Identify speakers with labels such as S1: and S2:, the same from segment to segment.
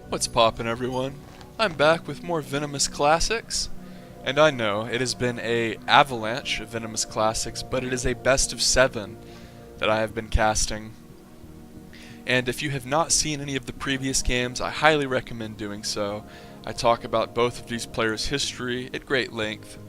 S1: What's poppin', everyone? I'm back with more Venomous classics, and I know it has been a avalanche of Venomous classics, but it is a best of 7 that I have been casting. And if you have not seen any of the previous games, I highly recommend doing so. I talk about both of these players' history at great length,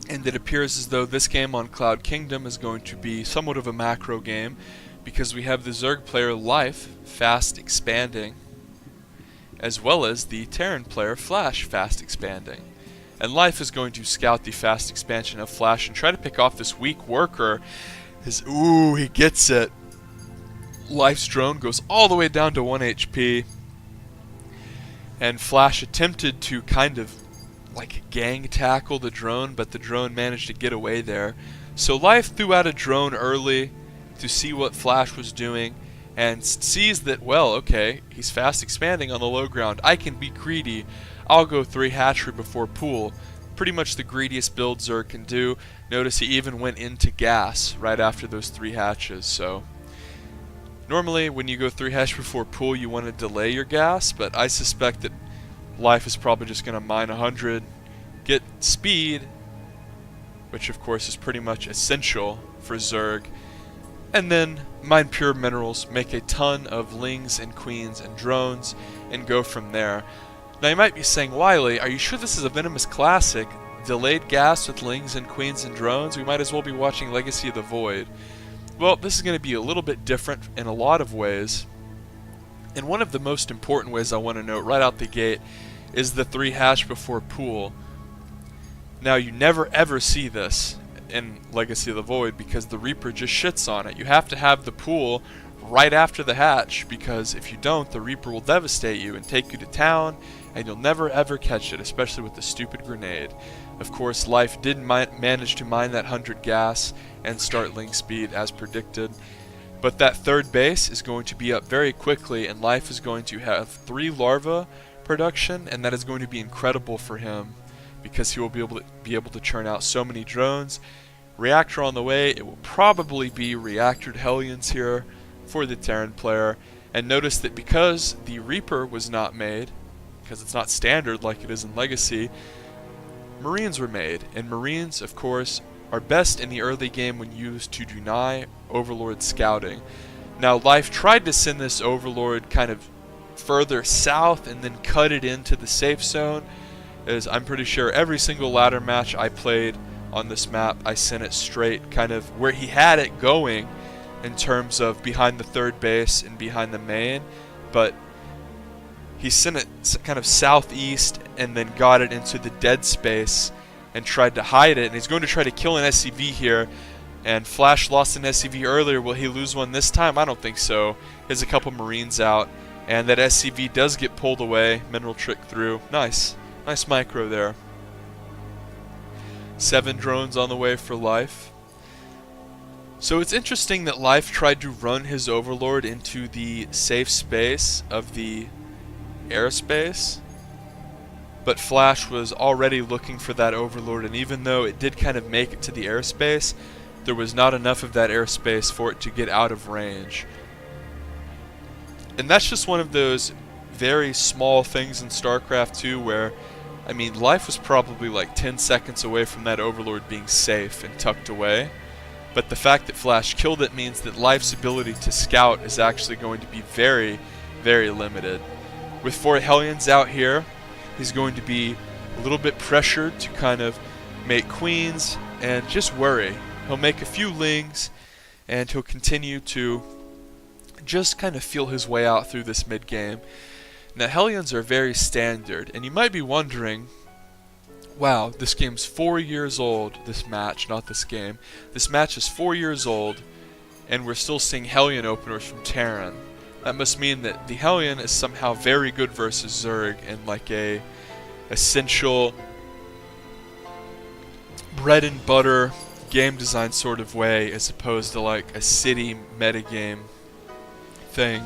S1: and it appears as though this game on Cloud Kingdom is going to be somewhat of a macro game, because we have the Zerg player Life fast expanding, as well as the Terran player Flash fast expanding. And Life is going to scout the fast expansion of Flash and try to pick off this weak worker. Ooh, he gets it. Life's drone goes all the way down to 1 HP, and Flash attempted to kind of like gang tackle the drone, but the drone managed to get away there. So Life threw out a drone early to see what Flash was doing, and sees that, well, okay, he's fast expanding on the low ground. I can be greedy. I'll go 3 hatchery before pool. Pretty much the greediest build Zerg can do. Notice he even went into gas right after those 3 hatches. So normally when you go 3 hatch before pool, you want to delay your gas, but I suspect that Life is probably just going to mine 100, get speed, which of course is pretty much essential for Zerg, and then mine pure minerals, make a ton of lings and queens and drones, and go from there. Now you might be saying, Wiley, are you sure this is a Venomous classic? Delayed gas with lings and queens and drones? We might as well be watching Legacy of the Void. Well, this is going to be a little bit different in a lot of ways. And one of the most important ways I want to note right out the gate is the 3 hatch before pool. Now you never ever see this in Legacy of the Void because the Reaper just shits on it. You have to have the pool right after the hatch, because if you don't, the Reaper will devastate you and take you to town, and you'll never ever catch it, especially with the stupid grenade. Of course, Life did manage to mine that 100 gas and start ling speed as predicted, but that 3rd base is going to be up very quickly, and Life is going to have 3 larva production, and that is going to be incredible for him, because he will be able to churn out so many drones. Reactor on the way. It will probably be reactored Hellions here for the Terran player. And notice that because the Reaper was not made, because it's not standard like it is in Legacy, Marines were made. And Marines, of course, are best in the early game when used to deny Overlord scouting. Now, Life tried to send this Overlord kind of further south and then cut it into the safe zone, as I'm pretty sure every single ladder match I played on this map, I sent it straight kind of where he had it going in terms of behind the 3rd base and behind the main, but he sent it kind of southeast and then got it into the dead space and tried to hide it, and he's going to try to kill an SCV here. And Flash lost an SCV earlier. Will he lose one this time? I don't think so. He has a couple Marines out, and that SCV does get pulled away. Mineral trick through. Nice micro there. 7 drones on the way for Life. So it's interesting that Life tried to run his Overlord into the safe space of the airspace, but Flash was already looking for that Overlord, and even though it did kind of make it to the airspace, there was not enough of that airspace for it to get out of range. And that's just one of those very small things in StarCraft 2 where, I mean, Life was probably like 10 seconds away from that Overlord being safe and tucked away. But the fact that Flash killed it means that Life's ability to scout is actually going to be very, very limited. With 4 Hellions out here, he's going to be a little bit pressured to kind of make queens and just worry. He'll make a few lings, and he'll continue to just kind of feel his way out through this mid-game. Now, Hellions are very standard, and you might be wondering, wow, this game's 4 years old, this match, not this game. This match is 4 years old, and we're still seeing Hellion openers from Terran. That must mean that the Hellion is somehow very good versus Zerg in like a essential bread and butter game design sort of way, as opposed to like a city metagame thing,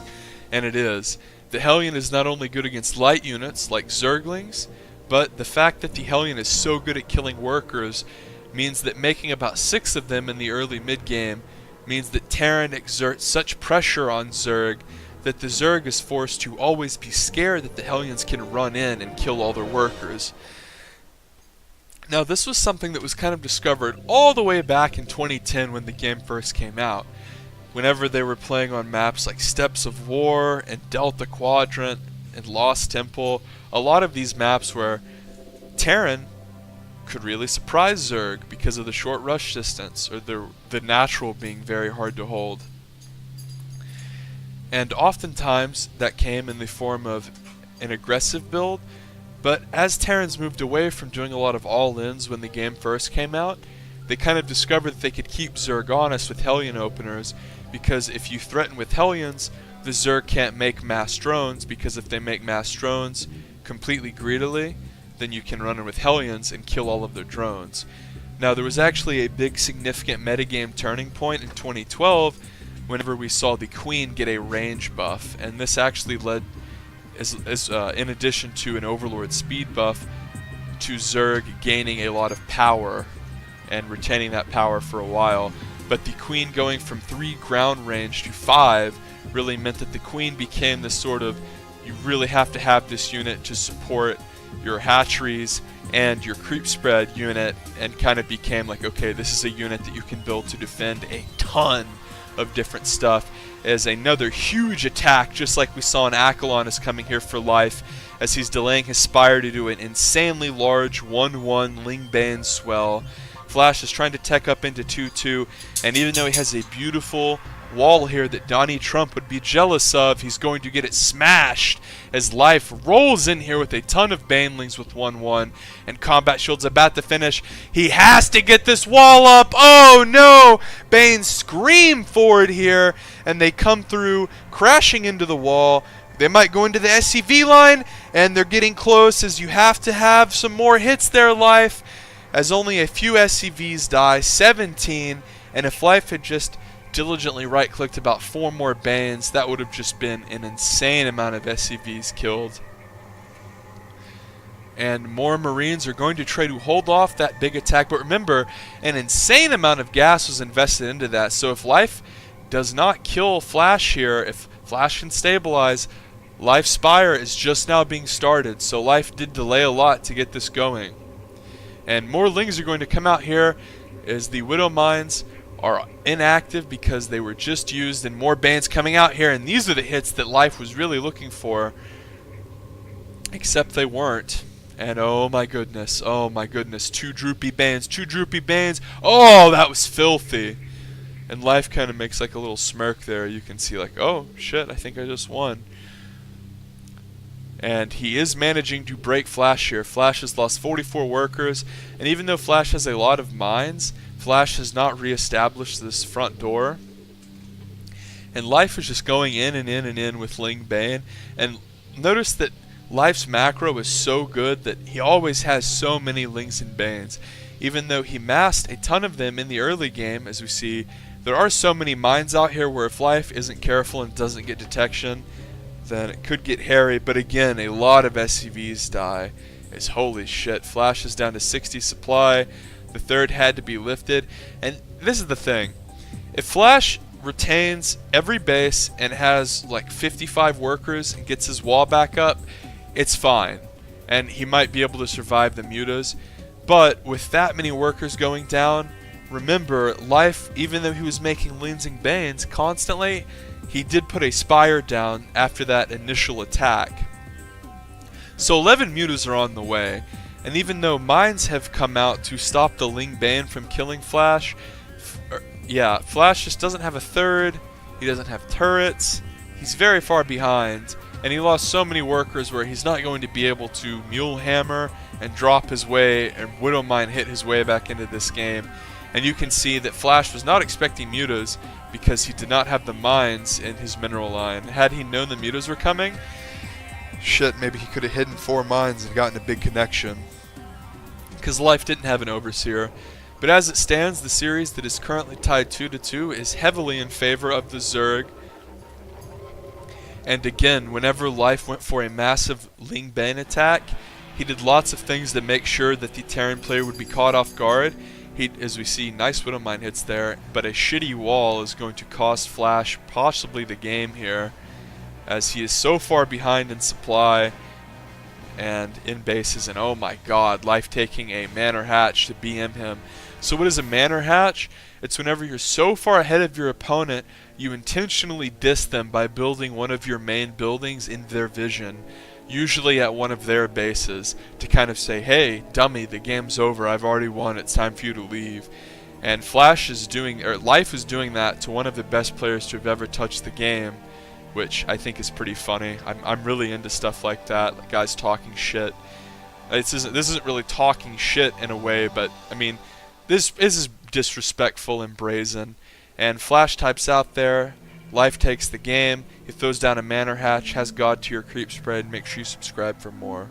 S1: and it is. The Hellion is not only good against light units like Zerglings, but the fact that the Hellion is so good at killing workers means that making about 6 of them in the early mid-game means that Terran exerts such pressure on Zerg that the Zerg is forced to always be scared that the Hellions can run in and kill all their workers. Now, this was something that was kind of discovered all the way back in 2010 when the game first came out. Whenever they were playing on maps like Steppes of War and Delta Quadrant and Lost Temple, a lot of these maps where Terran could really surprise Zerg because of the short rush distance or the natural being very hard to hold. And oftentimes that came in the form of an aggressive build, but as Terrans moved away from doing a lot of all-ins when the game first came out, they kind of discovered that they could keep Zerg honest with Hellion openers, because if you threaten with Hellions, the Zerg can't make mass drones, because if they make mass drones completely greedily, then you can run in with Hellions and kill all of their drones. Now, there was actually a big significant metagame turning point in 2012 whenever we saw the Queen get a range buff, and this actually led, in addition to an Overlord speed buff, to Zerg gaining a lot of power and retaining that power for a while. But the Queen going from 3 ground range to 5 really meant that the Queen became this sort of, you really have to have this unit to support your hatcheries and your creep spread unit, and kind of became like, okay, this is a unit that you can build to defend a ton of different stuff, as another huge attack, just like we saw in Akalon, is coming here for life, as he's delaying his Spire to do an insanely large 1-1 Ling Bane swell. Flash is trying to tech up into 2-2, and even though he has a beautiful wall here that Donnie Trump would be jealous of, he's going to get it smashed as Life rolls in here with a ton of Banelings with 1-1, and Combat Shield's about to finish. He has to get this wall up. Oh no! Bane scream forward here, and they come through, crashing into the wall. They might go into the SCV line, and they're getting close, as you have to have some more hits there, Life, as only a few SCVs die, 17, and if Life had just diligently right-clicked about 4 more Banes, that would have just been an insane amount of SCVs killed. And more Marines are going to try to hold off that big attack, but remember, an insane amount of gas was invested into that, so if Life does not kill Flash here, if Flash can stabilize, Life Spire is just now being started, so Life did delay a lot to get this going. And more Lings are going to come out here as the Widow Mines are inactive because they were just used, and more Banes coming out here, and these are the hits that Life was really looking for, except they weren't. And oh my goodness, 2 droopy Banes, 2 droopy Banes. Oh, that was filthy. And Life kind of makes like a little smirk there. You can see like, oh shit, I think I just won. And he is managing to break Flash here. Flash has lost 44 workers, and even though Flash has a lot of mines, Flash has not re-established this front door. And Life is just going in and in and in with Ling Bane. And notice that Life's macro is so good that he always has so many Lings and Banes. Even though he massed a ton of them in the early game, as we see, there are so many mines out here where if Life isn't careful and doesn't get detection, then it could get hairy. But again, a lot of SCVs die. It's holy shit. Flash is down to 60 supply. The third had to be lifted. And this is the thing. If Flash retains every base and has like 55 workers and gets his wall back up, it's fine. And he might be able to survive the mutas. But with that many workers going down, remember, Life, even though he was making Lings and Banes constantly, he did put a Spire down after that initial attack. So 11 mutas are on the way. And even though mines have come out to stop the Ling Bane from killing Flash, Flash just doesn't have a third, he doesn't have turrets, he's very far behind, and he lost so many workers where he's not going to be able to Mule Hammer and drop his way and Widow Mine hit his way back into this game. And you can see that Flash was not expecting mutas because he did not have the mines in his mineral line. Had he known the mutas were coming, shit, maybe he could have hidden 4 mines and gotten a big connection. Because Life didn't have an Overseer. But as it stands, the series that is currently tied 2-2 is heavily in favor of the Zerg. And again, whenever Life went for a massive Ling Bane attack, he did lots of things to make sure that the Terran player would be caught off guard. As we see, nice Widow Mine hits there, but a shitty wall is going to cost Flash possibly the game here. as he is so far behind in supply and in bases, and oh my god, Life taking a Manor Hatch to BM him. So what is a Manor Hatch? It's whenever you're so far ahead of your opponent, you intentionally diss them by building one of your main buildings in their vision, usually at one of their bases, to kind of say, hey, dummy, the game's over, I've already won, it's time for you to leave. And Life is doing that to one of the best players to have ever touched the game, which I think is pretty funny. I'm really into stuff like that, like guys talking shit. This isn't really talking shit in a way, but I mean, this is disrespectful and brazen. And Flash types out there, Life takes the game, he throws down a Manor Hatch, has God to your creep spread. Make sure you subscribe for more.